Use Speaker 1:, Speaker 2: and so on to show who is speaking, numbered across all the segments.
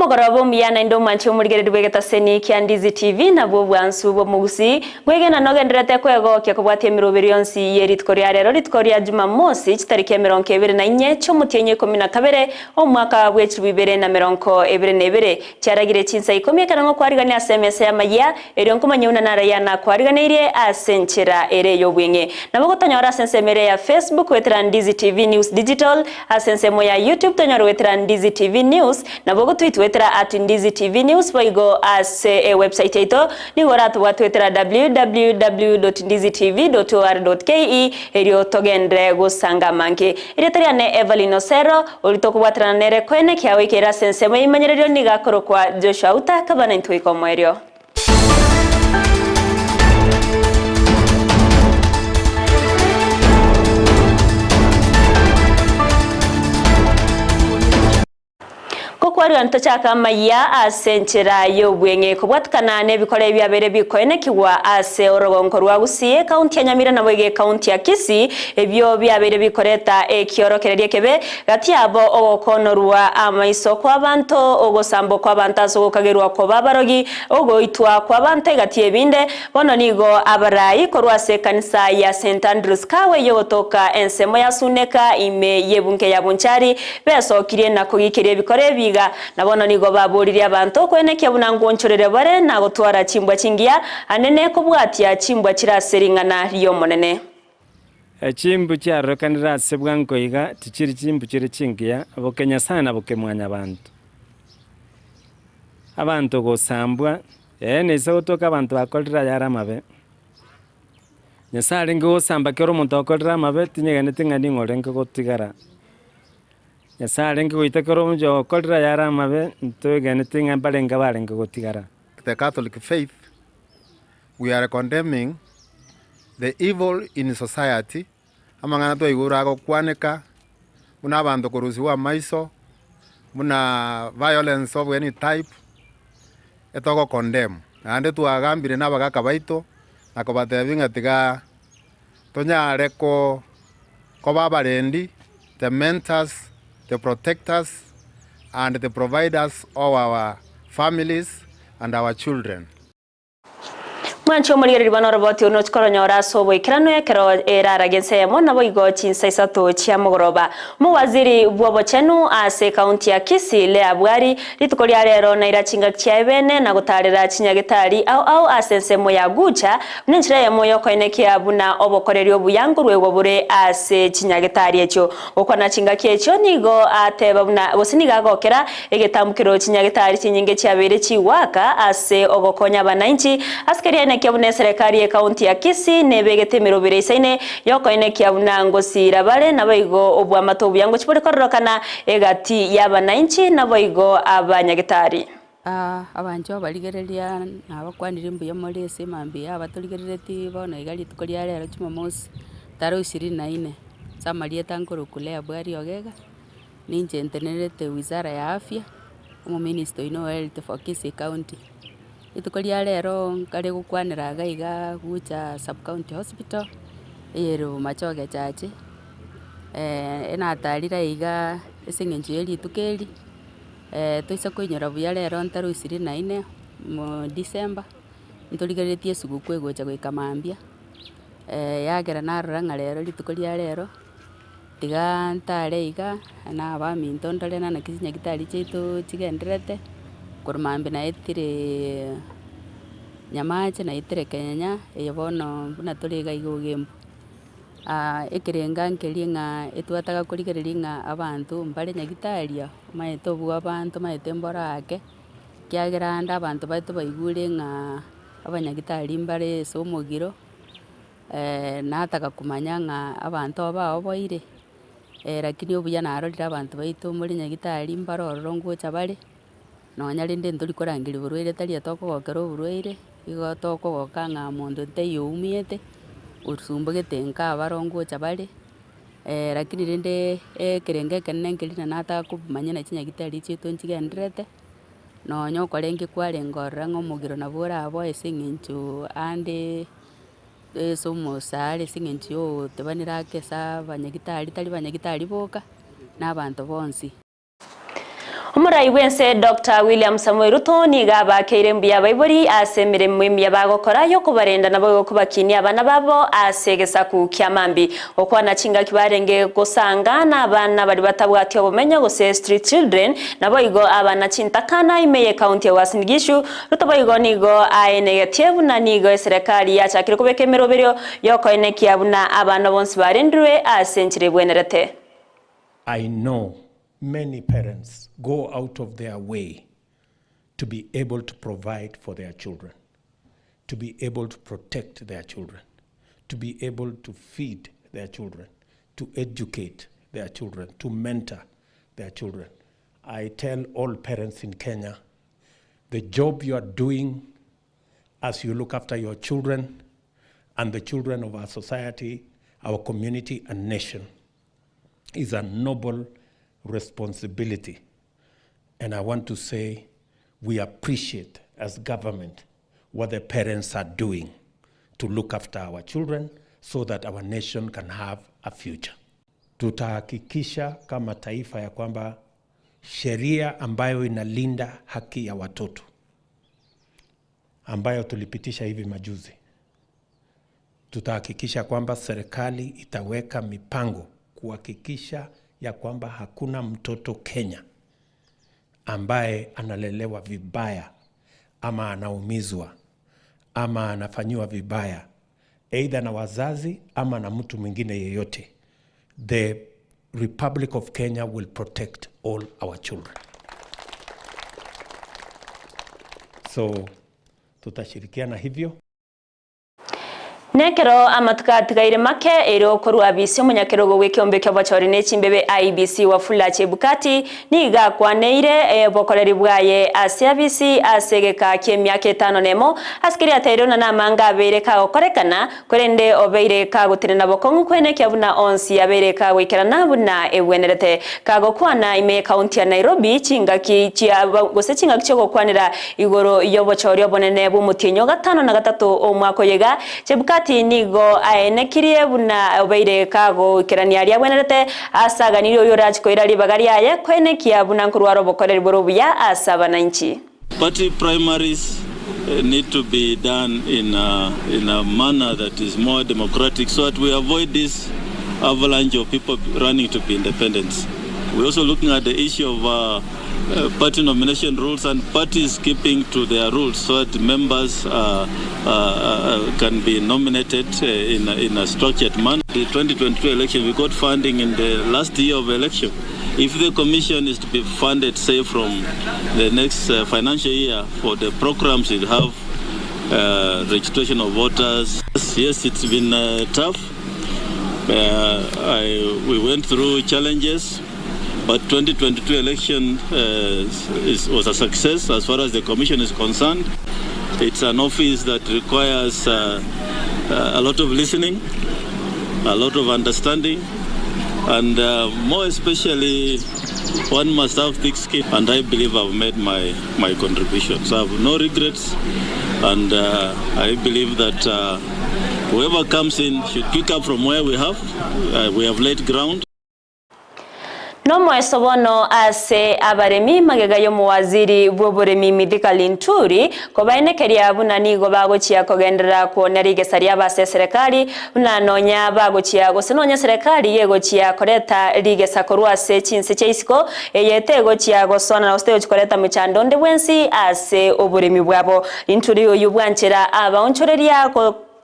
Speaker 1: Omogorobo miyana ndo manchi omurigereri bwegetaseni kia Ndizi TV na bwo bwansu bwo mugusi gwegena nogenderete kwegokia kubwatia miroberi yonsi yeritko rya rero ritko rya Jumamosi kitariki 24 cy'omutienye 12 omwaka wa 2022 cyaragire Chinsa Ikomi kana ngo kwarigania SMS ya Amayia ero nkomanyuna nara yana kwariganirie asenchera ere yobwenge nabo gotonyora sensemere ya Facebook wetra Ndizi TV News Digital asensemo ya YouTube tonyora wetra Ndizi TV News nabo Twitter @Ndizi TV News boigo as a website ito ni goratu wa Twitter www.ndizitv.or.ke erio togendre gusanga manke iretari ne Evelyn Osero olitokubwatana nere kwene kyawe kera sensemo imanyererio nigakoro kwa Joshua utakabana ntwiko mwerio kwari antachaka Amayia asenchera yobwenge kubwatukana ne bikore byabere bikoene kiwa ase orogonko rwa Gusii county ya Nyamira na bwege county ya Kisii ebyo byabere bikoreta ekiorokererie kebe gati abo ogokono rwa amaiso kwa banto ogosambo kwa bantaso gokagerwa kwa babarogi ogoitwa kwa bante gati ebinde bono nigo abarayi korwa se kanisa ya St Andrews kawe yogotoka ensemo ya suneka ime yebunke ya bunchari beso kirie na kugikire bikore biga nabona nigo baburiria abantu kwenekia bunango nchorere bare na gutwara chimbwa chingia anene kubwatia chimbwa kiraseringana riyo monene
Speaker 2: chimbu cyarokanira sebwanko iga tichiri chimbu chiri chingia abokenya sana bokemwanya abantu gosambwa nese gotoka abantu bakolera yara mabe nyasare ngo samba kero omuntu akolera mabe tinyeganete ngani ngorenga gotigara Yasare ngo itakoro mjo kolra yara mabe ntogene tinga balenga balenga gotigara.
Speaker 3: The Catholic faith, we are condemning the evil in society. Amangana to igura go kwaneka muna bantu kuruziwa maiso muna violence of any type etoko condemn ande tu agambire nabagaka baito nakobatevinga tiga tonya reko ko babarendi the mentors, the protectors and the providers of our families and our children.
Speaker 1: Mwancho muri ribano roboti uno chikoronyora sobo ikirano yakero erara gense mona boigo Chinsa isato chia mogoroba mu waziri bwobo chenu ase county ya Kisii le abwari ritukori rero na irachinga chiabene na gutarira chinyagitari au asensemo ya gucha mninchira ya moyo koinekia buna obokorerio buyangurwe bobure ase chinyagitari echo okona chinga kiecho nigo ateba buna bosiniga gokera egetambukiro chinyagitari chinyinge chiabere chiwaka ase ogokonya bananchi askari kiabune serikali ya county ya Kisii nebegete mirobire isaine yokoine kiabuna ngosira bare nabaigo obwa matobu yango chipore kororokana egati y'abananchi nabaigo abanyagitari
Speaker 4: abanjo baligereria nabakwanira imbuye muri ese mambi abatoligerereti bona igali tukoria rero Jumamosi taro 24 samaria tankoro kulea bwari ogega ninje entenerete wizara ya afya mu minister ino health for Kisii county itukoria rero kare gukwanira gaiga gucha sub county hospital ero machoge chache ena tarira iga esengenju eri tukeri toisa kwinyora buya rero ntaro 24 mu December ntoligeretie sugukwe gocha gwika mambia yagera naranga rero litukoria rero tiga ntare iga na abami ntondore na kizinya gitari cheto chigenderete kurumambi na etire nyamache na etire Kenya eyobono buna toliga igogembu ekirenga nkelinga etwataga kurigerelinga abantu mbale nyagitaria maito bwa abantu maitembora ake kyageranda abantu baito baigulenga abanyagitari mbale somogiro nataka kumanya nga abantu aba oboire lakini obuya narorira abantu baito muri nyagitari mbaroro ngocha bale nonyalinde nduri korangiri burwire tari atoko gokera burwire igo toko gokanga mundu teyumiete usumbugete nka barongo chabale lakini rinde kerenge kenengelina nata kumanya na chinyagitari chito nchigenderete nonyo korenge kware ngorra ngomugiro nabura abo esinginchu ande somo sare singinchu tebanira kesa banyagitari tali banyagitari boka n'abantu bonsi
Speaker 1: Omurai wense Dr. William Samuel Ruto niga bakeire mbia baibori asemire mwimya bagokora yo kubarenda nabo kubakinia abana babo asegesaku kyamambi okwana chinga kibarenge gusangana abana bari batabwati obumenyo gose street children nabo igo abana chintakana imeye county ya Uasin Gishu Ruto boigo nigo aenegetiebu na nigo serikali yachakire kubekemero berio yoko enekiabuna abana bonsi barendwe asenchire bwenerete.
Speaker 5: I know many parents go out of their way to be able to provide for their children, to be able to protect their children, to be able to feed their children, to educate their children, to mentor their children. I tell all parents in Kenya, the job you are doing as you look after your children and the children of our society, our community and nation is a noble responsibility. And I want to say we appreciate as government what the parents are doing to look after our children so that our nation can have a future. Tutahakikisha kama taifa ya kwamba sheria ambayo inalinda haki ya watoto ambayo tulipitisha hivi majuzi, tutahakikisha kwamba serikali itaweka mipango kuhakikisha ya kwamba hakuna mtoto Kenya ambaye analelewa vibaya ama anaumizwa ama anafanyiwa vibaya either na wazazi ama na mtu mwingine yeyote. The Republic of Kenya will protect all our children. So tutashirikiana hivyo.
Speaker 1: Nekero amatukatigaire make ero korwa bisi munyakerogo gwikiombe kyo bachori nechimbebe IBC wafula chebukati niga kwaneire bokoreri bwaye asiabisi asegeka kyemyaka 5 nemo askiri atero na namanga bereka okorekana kurende obeire kagutire nabokongu kwene kyabuna onsi abereka gwikerana buna ebwenerete kago kwana ime county ya Nairobi chingaki chia gose chingaki cyo kwanira igoro yobochori obonene bumutinyo 5 na 3 omwako yega chebukati nigo aenekirie buna obeire kago kirani aria bwenerete asaganiro yo rachikoira libagari aye kwenekia buna nkurwaro bokoreri borobuya asabana nchi.
Speaker 6: Party primaries need to be done in a manner that is more democratic so that we avoid this avalanche of people running to be independent. We're also looking at the issue of party nomination rules and parties keeping to their rules so that members can be nominated in a structured manner. The 2022 election, we got funding in the last year of election. If the commission is to be funded, say, from the next financial year for the programs it have, registration of voters, yes, it's been tough. We went through challenges. But 2022 election was a success as far as the commission is concerned. It's an office that requires a lot of listening, a lot of understanding, and more especially, one must have thick skin. And I believe I've made my contribution. So I have no regrets, and I believe that whoever comes in should pick up from where we have laid ground.
Speaker 1: Nomo esobono ase abaremi magega yo muwaziri bwoboremi Midikali Nturi kobaenekeria buna nigo bagochia kogendera kuonera saria base serikali buna nonya bagochia gosenonya serikali yegochia koreta rigesa korwa se Chinsa cheisiko eyete gochia gosona na osteo chikoreta michando nde bwensi ase oboremi bwabo Nturi uyu bwanchera abaonchoreria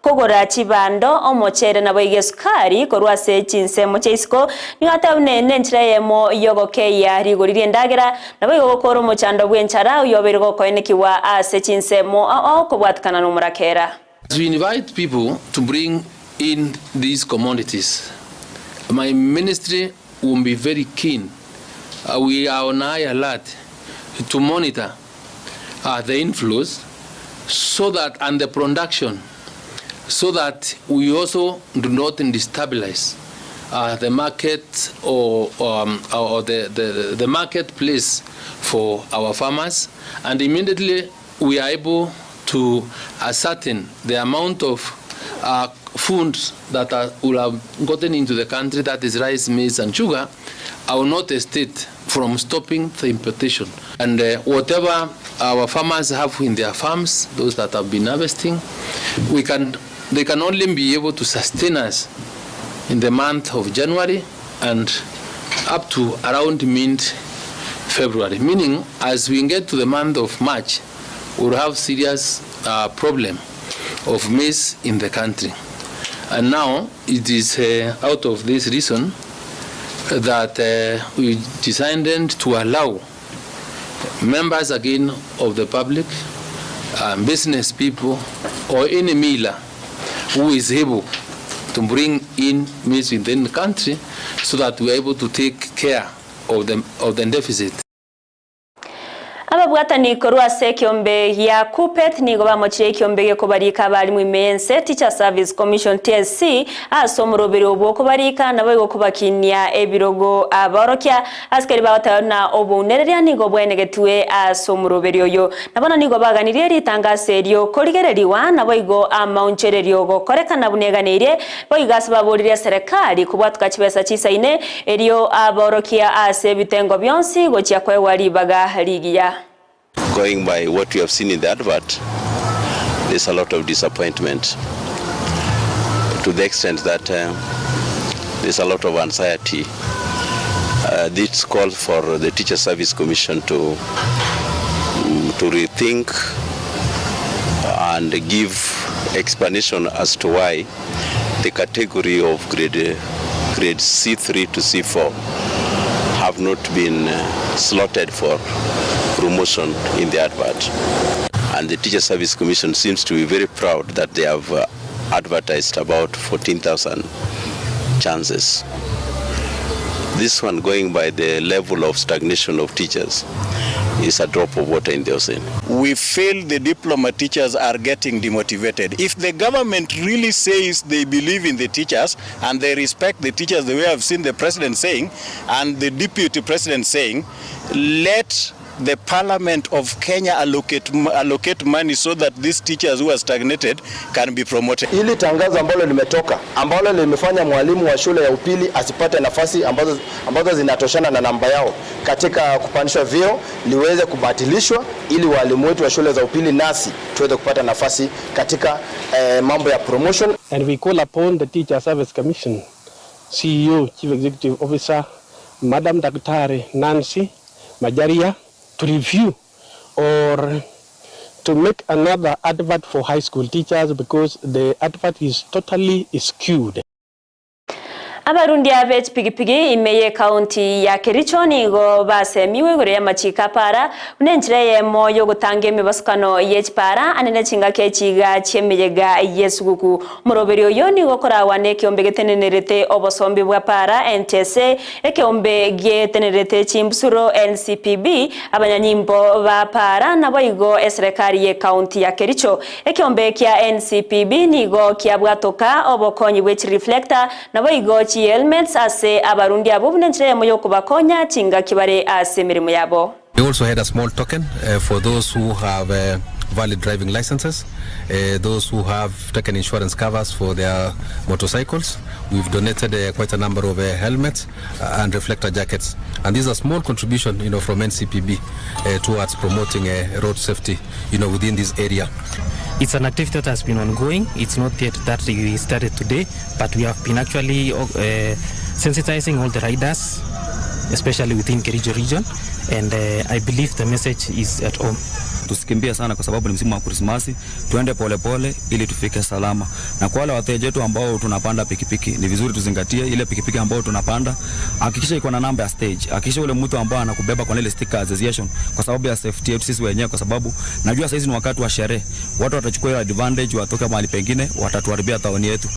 Speaker 1: kogora chibando omochere na boigesukari korwa se Chinsa mocheisiko nigata unene nchireyemo yogoke ya rigoririe ndagera na boigo gokoro mochando bwenchara uyobergo koenekiwa ase Chinsa mo kobwatkana no murakera.
Speaker 7: We invite people to bring in these commodities. My ministry will be very keen. We are on high alert to monitor the inflows so that and the production, so that we also do not destabilize the market or the marketplace for our farmers, and immediately we are able to ascertain the amount of foods that will have gotten into the country, that is rice, maize and sugar. I will not state from stopping the importation. And whatever our farmers have in their farms, those that have been harvesting, they can only be able to sustain us in the month of January and up to around mid-February. Meaning, as we get to the month of March, we'll have serious problem of maize in the country. And now it is out of this reason that we decided to allow members again of the public, business people, or any miller who is able to bring in maize within the country so that we are able to take care of the deficit.
Speaker 1: Ababwatani korwa se kiombe ya kupet ni goba mochire kiombe ge kubarika bali mu imense Teacher Service Commission TSC asomurobero bwo kubarika nabo go kubakinia ebirogo abarokya askari batana obunereria ni gobwenegetwe asomurobero yo nabona ni gobaganiriye ritangase ryo korigereriwa nabo igo amaunchererio go korekana buneganire bo igasababuriria serikali kubwatuka kibesa chisaine eryo abarokya ase bitengo byonsi go cyakwe wari baga ligiya.
Speaker 8: Going by what we have seen in the advert, there's a lot of disappointment to the extent that there's a lot of anxiety. This calls for the Teacher Service Commission to rethink and give explanation as to why the category of grade C3 to C4 have not been slotted for promotion in the advert. And the Teacher Service Commission seems to be very proud that they have advertised about 14,000 chances. This one, going by the level of stagnation of teachers, is a drop of water in the ocean.
Speaker 9: We feel the diploma teachers are getting demotivated. If the government really says they believe in the teachers and they respect the teachers the way I've seen the president saying and the deputy president saying, let the Parliament of Kenya allocate money so that these teachers who are stagnated can be promoted.
Speaker 10: Ili tangazo ambalo limetoka ambalo limefanya mwalimu wa shule ya upili asipate nafasi ambazo zinatoshana na namba yao katika kupandishwa vyeo liweze kubatilishwa ili walimu wetu wa shule za upili nasi tuweze kupata nafasi katika mambo ya promotion.
Speaker 11: And we call upon the Teacher Service Commission, CEO, Chief Executive Officer, Madam Daktari Nancy Majaria, to review or to make another advert for high school teachers because the advert is totally skewed.
Speaker 1: Abarundi abet pigipigi imeye county ya Kericho nigo basemiwe gore ya machika para unenjire moyo gutange mibasukano yechpara anene chinga kechiga chemeyega yesuguku muroberio yo nigo korawane kiombe getenerete obosombi bwa para NTS ekiombe getenerete chimbusuro NCPB abanyanyimbo ba para nabo igo eserikali ye county ya Kericho ekiombe kya NCPB nigo kyabwatoka obokonyi bwe reflector nabo igo helmets ase abarundi abo bunenjire moyo kubakonya chinga kibare ase mirimo yabo.
Speaker 12: We also had a small token for those who have valid driving licenses, those who have taken insurance covers for their motorcycles. We've donated quite a number of helmets and reflector jackets, and this is a small contribution, from NCPB towards promoting road safety, within this area.
Speaker 13: It's an activity that has been ongoing. It's not yet that we started today, but we have been actually sensitizing all the riders, especially within Kericho region, and I believe the message is at home.
Speaker 14: Tusikimbie sana kwa sababu ni msimu wa Krismasi, tuende pole pole ili tufike salama. Na kwa wale wateja wetu ambao tunapanda pikipiki, ni vizuri tuzingatie ile pikipiki ambao tunapanda, hakikisha iko na namba ya stage. Hakikisha ule mtu ambao anakubeba kwa ile sticker association kwa sababu ya safety yetu sisi wenyewe, kwa sababu najua sasa ni wakati wa sherehe. Watu watachukua ile advantage watoke mahali pengine, watatuharibia taoni yetu.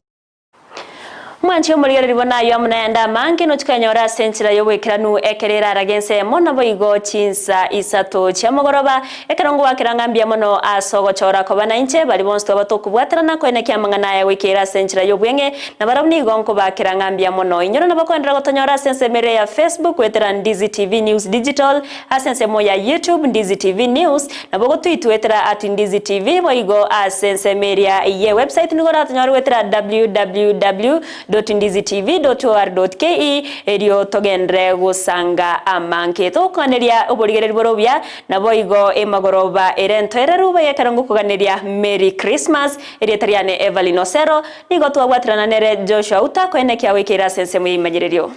Speaker 1: Mwanchi omuliro libona yo munayanda mangi no chikanyora senchira yo wekiranu ekerera ragense mona boigo Chinsa isato chamogoroba ekerongo wakirangambia mono asogo chora ko banainche bali bonsto batokubwaterana ko enekya mangana ya wekera senchira yo bwenge na barabuni gonko bakirangambia mono inyoro na bakondera gotonyora sense mere ya Facebook wetera Ndizi TV News Digital asense moya YouTube Ndizi TV News na bogo tweet wetera @Ndizi TV boigo asense mere ya website ngora tonyora wetera www www.ndizitv.or.ke erio togendre gusanga amanketo kaneria oborigereri borobia na boigo emagoroba erento ereruba yakarango kuganeria Merry Christmas erietariane Evelyn Osero nigo twagwatirana nere Joshua Uta kwene kya wikira sense mu imagererio.